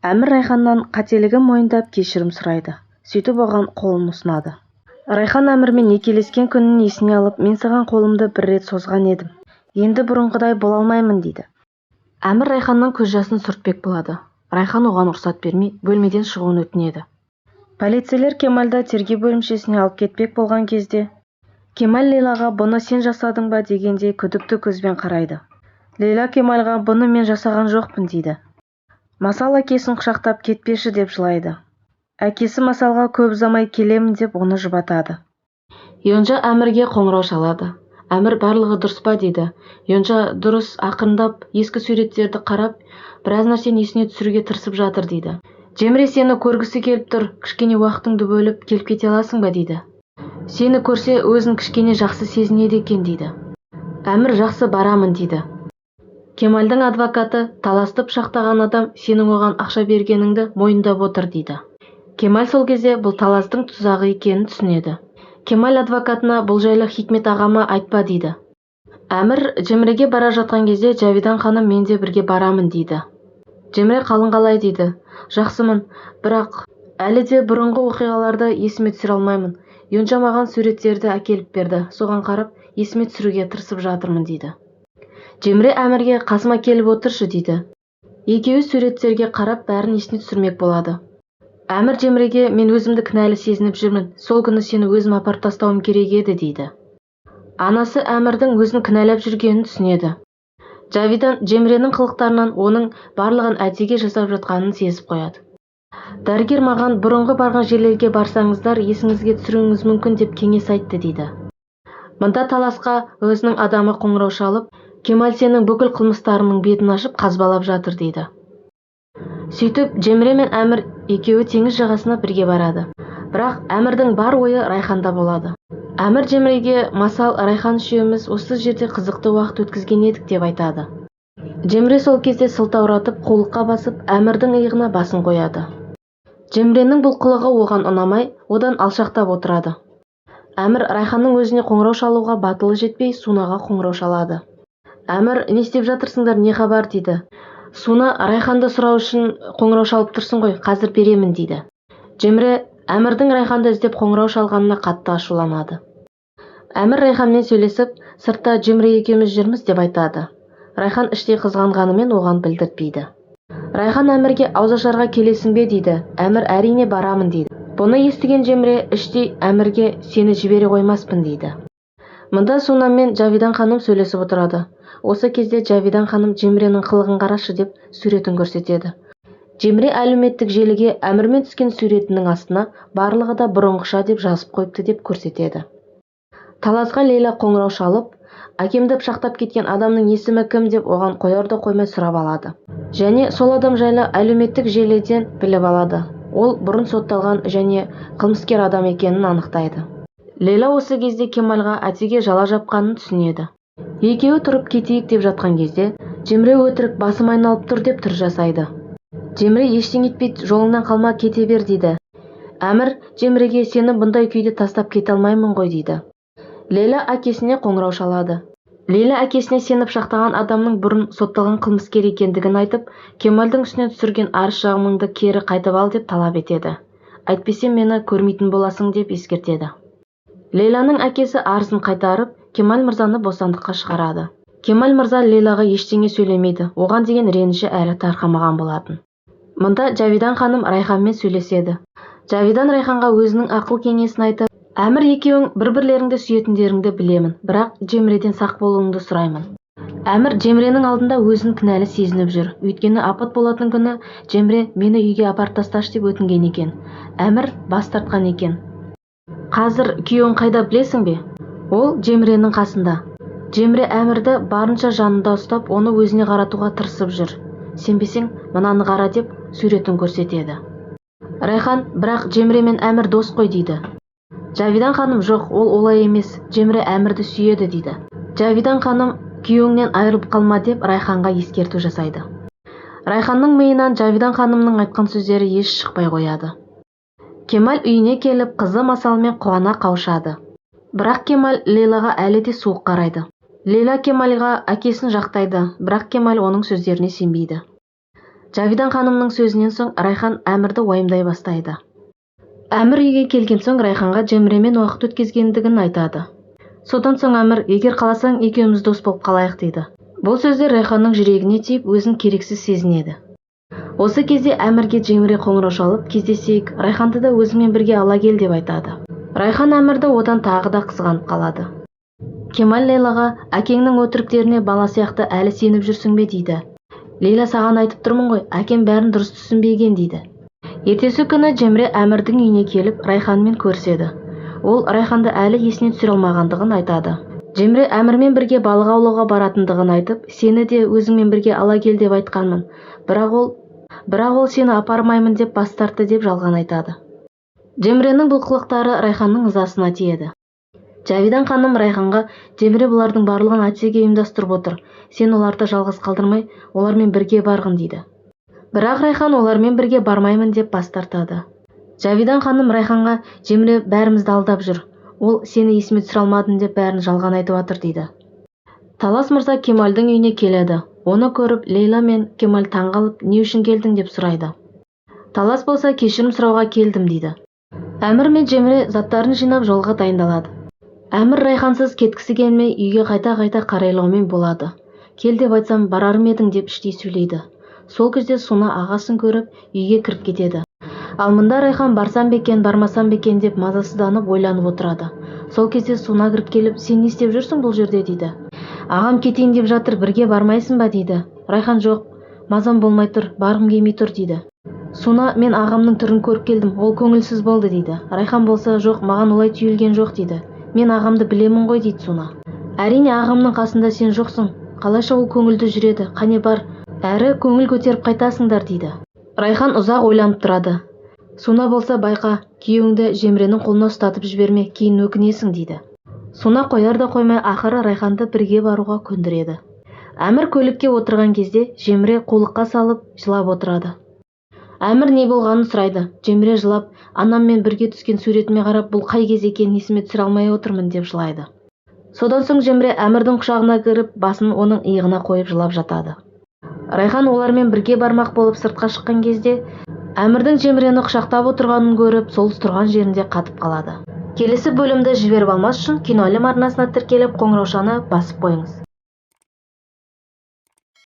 Әмір Райханнан қателігін мойындап кешірім сұрайды. Сөйтіп оған қолын ұсынады. Райхан Әмірмен некелескен күнін есіне алып, мен саған қолымды бір рет созған едім. Енді бұрынғыдай бола алмаймын дейді. Әмір Райханнан көз жасын сүртпек болады. Райхан оған рұқсат бермей, бөлмеден шығуын өтінеді. Полицейлер Кемальды тергеу бөлімшесіне алып кетпек болған кезде, Кемаль Лейлаға бұны сен жасадың ба дегенде күдікті көзбен қарайды. Лейла Кемальға бұны мен жасаған жоқпын дейді. Масал әкесін құшақтап кетпеші деп жылайды. Әкесі Масалға көп ұзамай келемін деп оны жұбатады. Йонжа Әмірге қоңырау шалады. Әмір барлығы дұрыс па дейді. Йонжа дұрыс, ақырындап ескі суреттерді қарап, біраз нәрсені есіне түсіруге тырысып жатыр дейді. Джемре сені көргісі келіп тұр, кішкене уақытыңды бөліп келіп кете аласың ба дейді. Сені көрсе өзін кішкене жақсы сезінеді екен дейді. Әмір жақсы барамын дейді. Кемальдің адвокаты таласты пышақтаған адам сенің оған ақша бергеніңді мойындап отыр дейді. Кемаль сол кезде бұл таластың тұзағы екенін түсінеді. Кемаль адвокатына бұл жайлы Хикмет ағама айтпа дейді. Әмір Джемреге бара жатқан кезде Джавидан ханым мен де бірге барамын дейді. Джемре қалың қалай дейді. Жақсымын, бірақ әлі де бұрынғы оқиғаларды есіме түсіре алмаймын. Йонжа маған суреттерді әкеліп берді. Соған қарап, есіме түсіруге тырысып жатырмын дейді. Джемре Әмірге қасыма келіп отыршы дейді. Екеуі суреттерге қарап бәрін есіне түсірмек болады. Әмір Джемреге мен өзімді кінәлі сезініп жүрмін. Сол күні сені өзім апарып тастауым керек еді дейді. Анасы Әмірдің өзін кінәлап жүргенін түсінеді. Джавидан Джемренің қылықтарынан оның барлығын әдейі жасап жатқанын сезіп қояды. Дәрігер маған бұрынғы барған жерлерге барсаңыздар есіңізге түсіруіңіз мүмкін деп кеңес айтты дейді. Мұнда таласқа өзінің адамы қоңырау шалып, Кемаль сенің бүкіл қылмыстарының бетін ашып қазбалап жатыр дейді. Сөйтіп Джемре мен Әмір екеуі теңіз жағасына бірге барады. Бірақ Әмірдің бар ойы Райханда болады. Әмір Джемреге Масал, Райхан үшеуміз осы жерде қызықты уақыт өткізген едік деп айтады. Джемре сол кезде сылтауратып, қолыққа басып, Әмірдің иығына басын қояды. Джемренің бұл қылығы оған ұнамай, одан алшақтап отырады. Әмір Райханның өзіне қоңырау шалуға батылы жетпей, Сунаға қоңырау шалады. Әмір, не істеп жатырсыңдар, не хабар дейді. Суна, Райханды сұрау үшін қоңырау шалып тұрсың ғой, қазір беремін дейді. Джемре Әмірдің Райханды іздеп қоңырау шалғанына қатты ашуланады. Әмір Райханмен сөйлесіп, сыртта Джемре екеуміз жүрміз деп айтады. Райхан іштей қызғанғанымен оған білдіртпейді. Райхан Әмірге ауызашарға келесің бе дейді. Әмір әрине барамын дейді. Бұны естіген Джемре іштей Әмірге сені жібере қоймаспын дейді. Мұнда Суна мен Джавидан ханым сөйлесіп отырады. Осы кезде Джавидан ханым Джемренің қылығын қарашы деп суретін көрсетеді. Джемре әлеуметтік желіге Әмірмен түскен суретінің астына барлығы да бұрынғыша деп жазып қойыпты деп көрсетеді. Таласқа Лейла қоңырау шалып, әкемді пышақтап кеткен адамның есімі кім деп оған қоярда қоймай сұрап алады. Және сол адам жайлы әлеуметтік желіден біліп алады. Ол бұрын сотталған және қылмыскер адам екенін анықтайды. Лейла осы кезде Кемальға әтеге жала жапқанын түсінеді. Екеуі тұрып кетейік деп жатқан кезде, Джемре өтірік басым айналып тұр деп түр жасайды. Джемре ештеңе етпейді, жолыңнан қалма, кете бер дейді. Әмір Джемреге сені бұндай күйде тастап кете алмаймын ғой дейді. Лейла әкесіне қоңырау шалады. Лейла әкесіне сені пышақтаған адамның бұрын сотталған қылмыскер екендігін айтып, Кемальдің үстінен түсірген арыз шағымыңды кері қайтып ал деп талап етеді. Әйтпесе мені көрмейтін боласың деп ескертеді. Лейланың әкесі арызын қайтарып, Кемаль мырзаны бостандыққа шығарады. Кемаль мырза Лейлаға ештеңе сөйлемейді. Оған деген реніші әлі тарқамаған болатын. Мұнда Джавидан ханым Райханмен сөйлеседі. Джавидан Райханға өзінің ақыл кеңесін айтып, Әмір екеуің бір-бірлеріңді сүйетіндеріңді білемін, бірақ Джемреден сақ болуыңды сұраймын. Әмір Джемренің алдында өзін кінәлі сезініп жүр. Өйткені апат болатын күні Джемре мені үйге апарып тасташы деп өтінген екен. Әмір бас тартқан екен. Қазір күйеуің қайда білесің бе? Ол Джемренің қасында. Джемре Әмірді барынша жанында ұстап, оны өзіне қаратуға тырысып жүр. Сенбесең, мынаны қара деп суретін көрсетеді. Райхан, бірақ Джемре мен Әмір дос қой дейді. Джавидан ханым, жоқ, ол олай емес, Джемре Әмірді сүйеді дейді. Джавидан ханым, күйеуіңнен айырылып қалма деп Райханға ескерту жасайды. Райханның миынан Джавидан ханымның айтқан сөздері еш шықпай қояды. Кемаль үйіне келіп, қызы Масалмен қуана қауышады. Бірақ Кемаль Лейлаға әлі де суық қарайды. Лейла Кемальға әкесін жақтайды, бірақ Кемаль оның сөздеріне сенбейді. Жавидан ханымның сөзінен соң Райхан Әмірді уайымдай бастайды. Әмір үйге келген соң Райханға Жемремен уақыт өткізгендігін айтады. Содан соң Әмір, егер қаласаң, екеуміз дос болып қалайық дейді. Бұл сөздер Райханның жүрегіне тиіп, өзін керексіз сезінеді. Осы кезде Әмірге Жемре қоңырау шалып, кездесейік, Райханды да өзіңмен бірге ала кел деп айтады. Райхан Әмірді одан тағы да қызғанып қалады. Кемал Лейлаға, әкеңнің өтіріктеріне бала сияқты әлі сеніп жүрсің бе дейді. Лейла, саған айтып тұрмын ғой, әкем бәрін дұрыс түсінбеген дейді. Ертесі күні Жемре Әмірдің үйіне келіп, Райханмен көріседі. Ол Райханды әлі есіне түсіре алмағандығын айтады. Жемре Әмірмен бірге балық аулауға баратындығын айтып, сені де өзіңмен бірге ала кел деп айтқанмын. Бірақ ол сені апармаймын деп бас тартты деп жалған айтады. Жемренің бұл қылықтары Райханның ызасына тиеді. Жавидан ханым Райханға, Жемре бұлардың барлығын әтсеге ұйымдастырып отыр. Сен оларды жалғыз қалдырмай, олармен бірге барғын дейді. Бірақ Райхан олармен бірге бармаймын деп бас тартады. Жавидан ханым Райханға, Жемре бәрімізді алдап жүр. Ол сені есіме түсіре алмадым деп бәрін жалған айтып отыр дейді. Талас мырза Кемалдың үйіне келеді. Оны көріп, Лейла мен Кемал таңғалып, не үшін келдің деп сұрайды. Талас болса, кешірім сұрауға келдім дейді. Әмір мен Жемре заттарын жинап жолға дайындалады. Әмір Райхансыз кеткісі келмей, үйге қайта-қайта қарайлаумен болады. Кел деп айтсам, барарым едің деп іштей сөйлейді. Сол кезде Суна ағасын көріп, үйге кіріп кетеді. Ал мұнда Райхан барсам бекен, бармасам бекен деп мазасызданып ойланып отырады. Сол кезде Суна кіріп келіп, сен не істеп жүрсің бұл жерде дейді. Ағам кетейін деп жатыр, бірге бармайсың ба дейді. Райхан, жоқ, мазам болмай тұр, барғым келмей тұр дейді. Суна, мен ағамның түрін көріп келдім, ол көңілсіз болды дейді. Райхан болса, жоқ, маған олай түйілген жоқ дейді. Мен ағамды білемін ғой дейді Суна. Әрине ағамның қасында сен жоқсың. Қалайша ол көңілді жүреді, қане бар, әрі көңіл көтеріп қайтасыңдар дейді. Райхан ұзақ ойланып тұрады. Суна болса, байқа, күйеуіңді Жемренің қолына ұстатып жіберме, кейін өкінесің дейді. Суна қояр да қоймай, ақыры Райханды бірге баруға көндіреді. Әмір көлікке отырған кезде Жемре қулыққа салып жылап отырады. Әмір не болғанын сұрайды. Жемре жылап, анаммен бірге түскен суретіме қарап, бұл қай кез екенін есіме түсіре алмай отырмын деп жылайды. Содан соң Жемре Әмірдің құшағына кіріп, басын оның иығына қойып жылап жатады. Райхан олармен бірге бармақ болып сыртқа шыққан кезде, Әмірдің Жемрені құшақтап отырғанын көріп, сол тұрған жерінде қатып қалады. Келесі бөлімді жіберіп алмас үшін Киноәлем арнасына тіркеліп, қоңыраушаны басып қойыңыз.